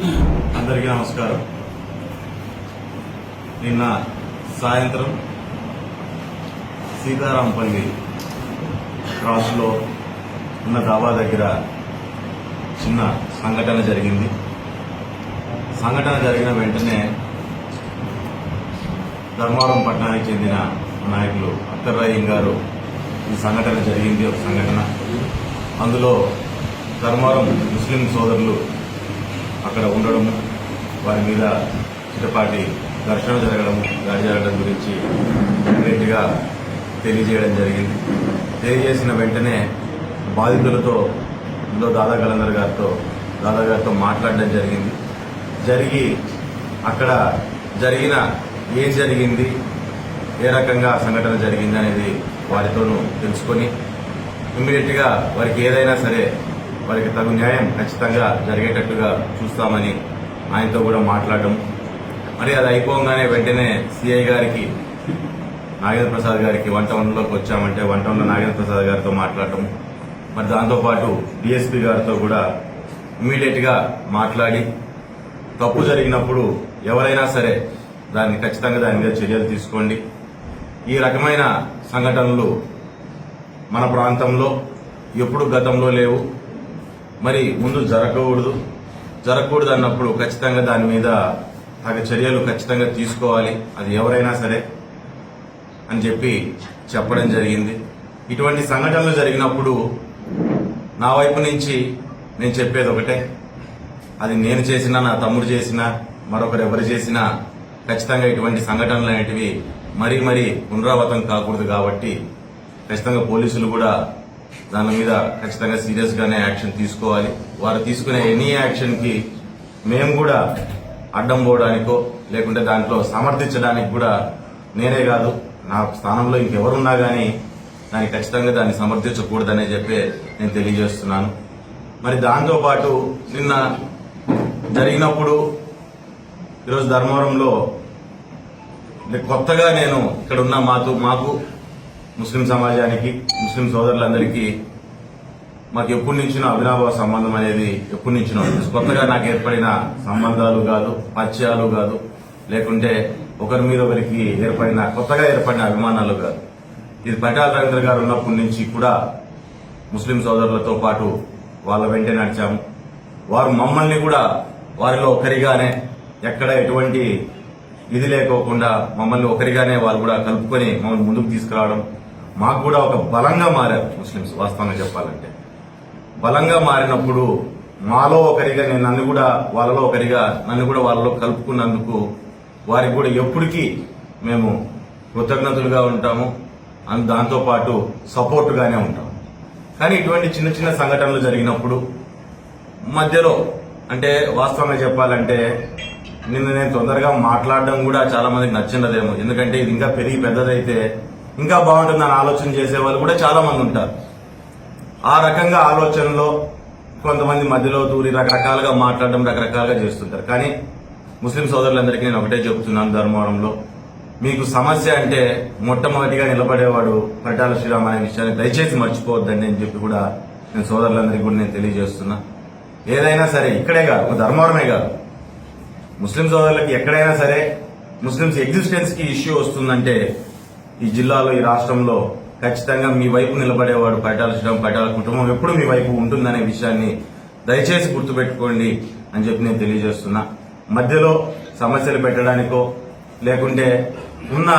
అందరికీ నమస్కారం. నిన్న సాయంత్రం సీతారాంపల్లి క్రాస్లో ఉన్న దాబా దగ్గర చిన్న సంఘటన జరిగింది. సంఘటన జరిగిన వెంటనే ధర్మవరం పట్టణానికి చెందిన నాయకులు అఖ్తర్ రహీం గారు ఈ సంఘటన జరిగింది ఒక సంఘటన. అందులో ధర్మవరం ముస్లిం సోదరులు అక్కడ ఉండడము, వారి మీద చిటపాటి ఘర్షణ జరగడము, దాడి జరగడం గురించి డైరెక్ట్గా తెలియజేయడం జరిగింది. తెలియజేసిన వెంటనే బాధితులతో దాదా కలందర్ గారితో మాట్లాడడం జరిగి అక్కడ ఏం జరిగింది, ఏ రకంగా సంఘటన జరిగింది అనేది వారితోనూ తెలుసుకొని ఇమ్మీడియట్గా వారికి ఏదైనా సరే వారికి తగు న్యాయం ఖచ్చితంగా జరిగేటట్టుగా చూస్తామని ఆయనతో కూడా మాట్లాడడం. మరి అది అయిపోగానే వెంటనే సిఐ గారికి, నాగేంద్ర ప్రసాద్ గారికి 1టౌన్లోకి వచ్చామంటే 1టౌన్లో నాగేంద్ర ప్రసాద్ గారితో మాట్లాడటం, మరి దాంతోపాటు డిఎస్పీ గారితో కూడా ఇమ్మీడియట్గా మాట్లాడి తప్పు జరిగినప్పుడు ఎవరైనా సరే ఖచ్చితంగా దాని మీద చర్యలు తీసుకోండి. ఈ రకమైన సంఘటనలు మన ప్రాంతంలో ఎప్పుడు గతంలో లేవు, మరి ముందు జరగకూడదు అన్నప్పుడు ఖచ్చితంగా దాని మీద తగు చర్యలు ఖచ్చితంగా తీసుకోవాలి, అది ఎవరైనా సరే అని చెప్పడం జరిగింది. ఇటువంటి సంఘటనలు జరిగినప్పుడు నా వైపు నుంచి నేను చెప్పేది ఒకటే, అది నేను చేసినా, నా తమ్ముడు చేసినా, మరొకరు ఎవరు చేసినా ఖచ్చితంగా ఇటువంటి సంఘటనలు అనేటివి మరీ పునరావృతం కాకూడదు. కాబట్టి ఖచ్చితంగా పోలీసులు కూడా దాని మీద ఖచ్చితంగా సీరియస్ గానే యాక్షన్ తీసుకోవాలి. వారు తీసుకునే ఎనీ యాక్షన్ కి మేము కూడా అడ్డం పోవడానికో లేకుంటే దాంట్లో సమర్థించడానికి కూడా నేనే కాదు, నా స్థానంలో ఇంకెవరున్నా గానీ ఖచ్చితంగా దాన్ని సమర్థించకూడదనే నేను తెలియజేస్తున్నాను. మరి దాంతో పాటు నిన్న జరిగినప్పుడు ఈరోజు ధర్మవరంలో కొత్తగా నేను ఇక్కడ ఉన్న మాకు ముస్లిం సమాజానికి, ముస్లిం సోదరులందరికీ మాకు ఎప్పటి నుంచినో అవినాభావ సంబంధం అనేది ఎప్పటి నుంచినో, కొత్తగా నాకు ఏర్పడిన సంబంధాలు కాదు, పరిచయాలు కాదు, లేకుంటే ఒకరి మీద ఒకరికి కొత్తగా ఏర్పడిన అభిమానాలు కాదు. ఇది పరిటాల రవీంద్ర గారు ఉన్నప్పటి నుంచి కూడా ముస్లిం సోదరులతో పాటు వాళ్ళ వెంటే నడిచాము. వారు మమ్మల్ని కూడా వారిలో ఒకరిగానే, ఎక్కడ ఎటువంటి ఇది లేకోకుండా మమ్మల్ని ఒకరిగానే వాళ్ళు కూడా కలుపుకొని మమ్మల్ని ముందుకు తీసుకురావడం, మాకు కూడా ఒక బలంగా మారారు ముస్లింస్. వాస్తవంగా చెప్పాలంటే బలంగా మారినప్పుడు మాలో ఒకరిగా నన్ను కూడా వాళ్ళలో ఒకరిగా, నన్ను కూడా వాళ్ళలో కలుపుకున్నందుకు వారికి కూడా ఎప్పటికీ మేము కృతజ్ఞతలుగా ఉంటాము, దాంతోపాటు సపోర్టుగానే ఉంటాము. కానీ ఇటువంటి చిన్న సంఘటనలు జరిగినప్పుడు మధ్యలో, అంటే వాస్తవంగా చెప్పాలంటే నిన్న నేను తొందరగా మాట్లాడడం కూడా చాలా మందికి నచ్చినదేమో, ఎందుకంటే ఇది ఇంకా పెరిగి పెద్దదైతే ఇంకా బాగుంటుందని ఆలోచన చేసే వాళ్ళు కూడా చాలా మంది ఉంటారు. ఆ రకంగా ఆలోచనలో కొంతమంది మధ్యలో దూరి రకరకాలుగా మాట్లాడడం, రకరకాలుగా చేస్తుంటారు. కానీ ముస్లిం సోదరులందరికీ నేను ఒకటే చెబుతున్నాను, ధర్మవరంలో మీకు సమస్య అంటే మొట్టమొదటిగా నిలబడేవాడు పరిటాల శ్రీరామ్ అనే విషయాన్ని దయచేసి మర్చిపోవద్దండి అని కూడా నేను సోదరులందరికీ కూడా నేను తెలియజేస్తున్నా. ఏదైనా సరే ఇక్కడే కాదు, ఒక ధర్మవరమే కాదు, ముస్లిం సోదరులకి ఎక్కడైనా సరే ముస్లింస్ ఎగ్జిస్టెన్స్ కి ఇష్యూ వస్తుందంటే ఈ జిల్లాలో, ఈ రాష్ట్రంలో ఖచ్చితంగా మీ వైపు నిలబడేవాడు పరిటాల శ్రీరామ్, పరిటాల కుటుంబం ఎప్పుడు మీ వైపు ఉంటుందనే విషయాన్ని దయచేసి గుర్తుపెట్టుకోండి అని నేను తెలియజేస్తున్నా. మధ్యలో సమస్యలు పెట్టడానికో లేకుంటే ఉన్న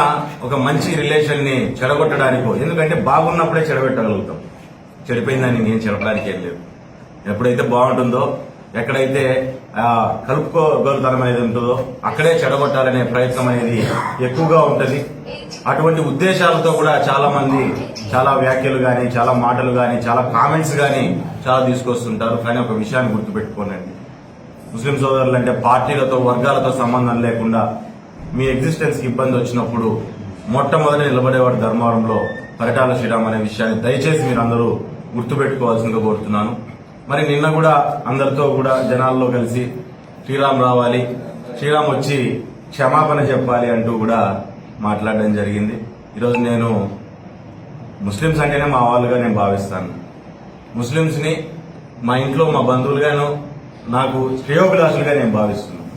ఒక మంచి రిలేషన్ ని చెడగొట్టడానికో, ఎందుకంటే బాగున్నప్పుడే చెడగొట్టగలుగుతాం, చెడిపోయిందని నేను చెప్పడానికి ఏం లేదు. ఎప్పుడైతే బాగుంటుందో, ఎక్కడైతే కలుపుకోగలుగుతనం అనేది ఉంటుందో అక్కడే చెడగొట్టాలనే ప్రయత్నం అనేది ఎక్కువగా ఉంటుంది. అటువంటి ఉద్దేశాలతో కూడా చాలా మంది చాలా వ్యాఖ్యలు గాని, చాలా మాటలు గాని, చాలా కామెంట్స్ గాని చాలా తీసుకొస్తుంటారు. కానీ ఒక విషయాన్ని గుర్తుపెట్టుకోనండి, ముస్లిం సోదరులు అంటే పార్టీలతో, వర్గాలతో సంబంధం లేకుండా మీ ఎగ్జిస్టెన్స్ కి ఇబ్బంది వచ్చినప్పుడు మొట్టమొదటి నిలబడేవాడు ధర్మవరంలో పరిటాల శ్రీరామ్ అనే విషయాన్ని దయచేసి మీరు అందరూ గుర్తుపెట్టుకోవాల్సిందిగా కోరుతున్నాను. మరి నిన్న కూడా అందరితో కూడా జనాల్లో కలిసి శ్రీరామ్ రావాలి, శ్రీరామ్ వచ్చి క్షమాపణ చెప్పాలి అంటూ కూడా మాట్లాడడం జరిగింది. ఈరోజు నేను ముస్లింస్ అంటేనే మా వాళ్ళుగా నేను భావిస్తాను. ముస్లింస్ ని మా ఇంట్లో మా బంధువులుగాను నాకు శ్రేయోభిలాషులుగా నేను భావిస్తున్నాను.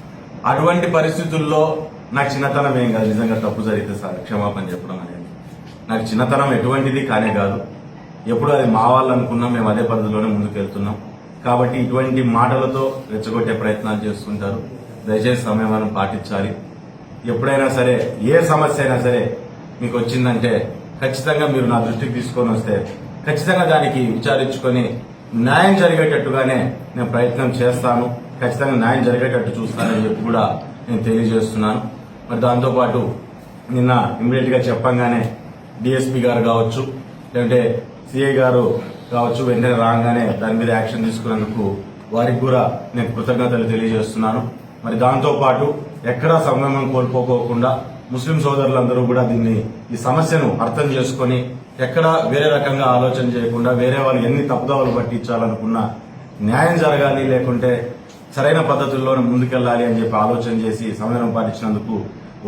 అటువంటి పరిస్థితుల్లో నాకు చిన్నతనం ఏం కాదు, నిజంగా తప్పు జరిగితే సార్ క్షమాపణ చెప్పడం అనేది నాకు చిన్నతనం ఎటువంటిది కానే కాదు. ఎప్పుడు అది మా వాళ్ళు అనుకున్నాం, మేము అదే పద్ధతిలోనే ముందుకు వెళ్తున్నాం. కాబట్టి ఇటువంటి మాటలతో రెచ్చగొట్టే ప్రయత్నాలు చేస్తుంటారు. దయచేసి సంయమనం పాటించాలి. ఎప్పుడైనా సరే ఏ సమస్య అయినా సరే మీకు వచ్చిందంటే ఖచ్చితంగా మీరు నా దృష్టికి తీసుకొని వస్తే ఖచ్చితంగా దానికి విచారించుకొని న్యాయం జరిగేటట్టుగానే నేను ప్రయత్నం చేస్తాను. ఖచ్చితంగా న్యాయం జరిగేటట్టు చూస్తానని చెప్పి కూడా నేను తెలియజేస్తున్నాను. మరి దాంతోపాటు నిన్న ఇమ్మీడియట్ గా చెప్పంగానే డిఎస్పీ గారు కావచ్చు, లేదంటే సిఐ గారు కావచ్చు, వెంటనే రాగానే దాని మీద యాక్షన్ తీసుకున్నందుకు వారికి కూడా నేను కృతజ్ఞతలు తెలియజేస్తున్నాను. మరి దాంతోపాటు ఎక్కడా సంయమనం కోల్పోకోకుండా ముస్లిం సోదరులందరూ కూడా ఈ సమస్యను అర్థం చేసుకొని ఎక్కడా వేరే రకంగా ఆలోచన చేయకుండా వేరే వాళ్ళు ఎన్ని తప్పుదోవలు పట్టించాలనుకున్నా న్యాయం జరగాలి, లేకుంటే సరైన పద్ధతుల్లోనే ముందుకెళ్లాలి అని చెప్పి ఆలోచన చేసి సంయమనం పాటించినందుకు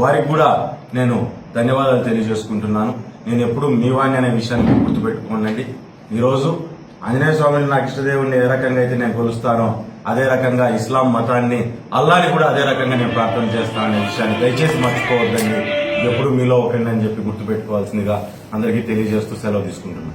వారికి కూడా నేను ధన్యవాదాలు తెలియజేసుకుంటున్నాను. నేను ఎప్పుడు మీ వాణ్ణి అనే విషయాన్ని గుర్తుపెట్టుకోండి. ఈరోజు ఆంజనేయ స్వామిని నాకు ఇష్టదేవుడిని ఏ రకంగా అయితే నేను కొలుస్తానో అదే రకంగా ఇస్లాం మతాన్ని, అల్లాని కూడా అదే రకంగా నేను ప్రార్థన చేస్తాననే విషయాన్ని దయచేసి మర్చిపోవద్దండి. ఎప్పుడు మీలో ఒకండి అని చెప్పి గుర్తుపెట్టుకోవాల్సిందిగా అందరికీ తెలియజేస్తూ సెలవు తీసుకుంటున్నాను.